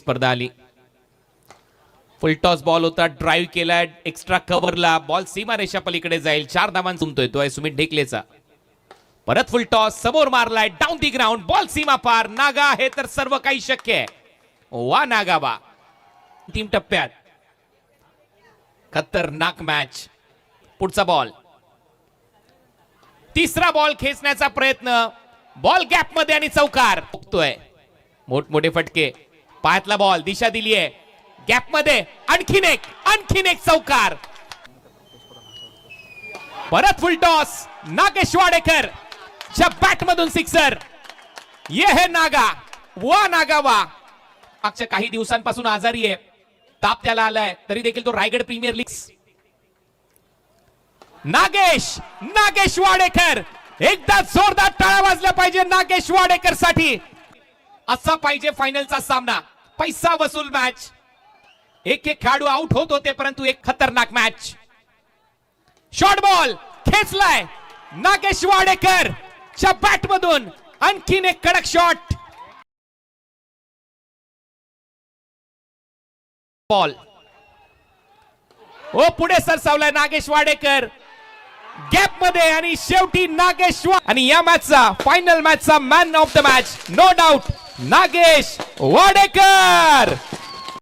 स्पर्धा आली. फुल toss ball होता, ड्राईव्ह केला, एक्स्ट्रा कव्हरला, बॉल सीमारेषा पलीकडे जाईल. 4 धावांचा सुमतोय तो आहे सुमित ढेकलेचा. परत फुल टॉस समोर मारलाय, डाऊन दी ग्राउंड, बॉल सीमा पार. नागा आहे तर सर्व काही शक्य आहे. वा नागा वा. अंतिम टप्प्यात खतरनाक मॅच. पुढचा बॉल, तिसरा बॉल खेचण्याचा प्रयत्न, बॉल गॅप मध्ये आणि चौकार. मोठमोठे फटके, पायातला बॉल, दिशा दिली आहे गॅप मध्ये, आणखीन एक चौकार. परत फुल टॉस, नागेश वाडेकर च्या बॅट मधून सिक्सर. ये है नागा, वा नागा वा. मागच्या काही दिवसांपासून आजारी आहे, ताप त्याला आलाय, तरी देखील तो रायगड प्रीमियर लीग. नागेश वाडेकर, एकदा जोरदार टाळ्या वाजल्या पाहिजे नागेश वाडेकर साठी. असा पाहिजे फायनलचा सामना, पैसा वसूल मॅच. एक खेळाडू आउट होत होते, परंतु एक खतरनाक मॅच. शॉर्ट बॉल खेचलाय नागेश वाडेकर च्या बॅट मधून, आणखीन एक कडक शॉट. बॉल पुढे सरसावलाय नागेश वाडेकर गॅप मध्ये, आणि शेवटी नागेश आणि या मॅचचा फायनल मॅचचा man of the match no doubt Nagesh Wadekar.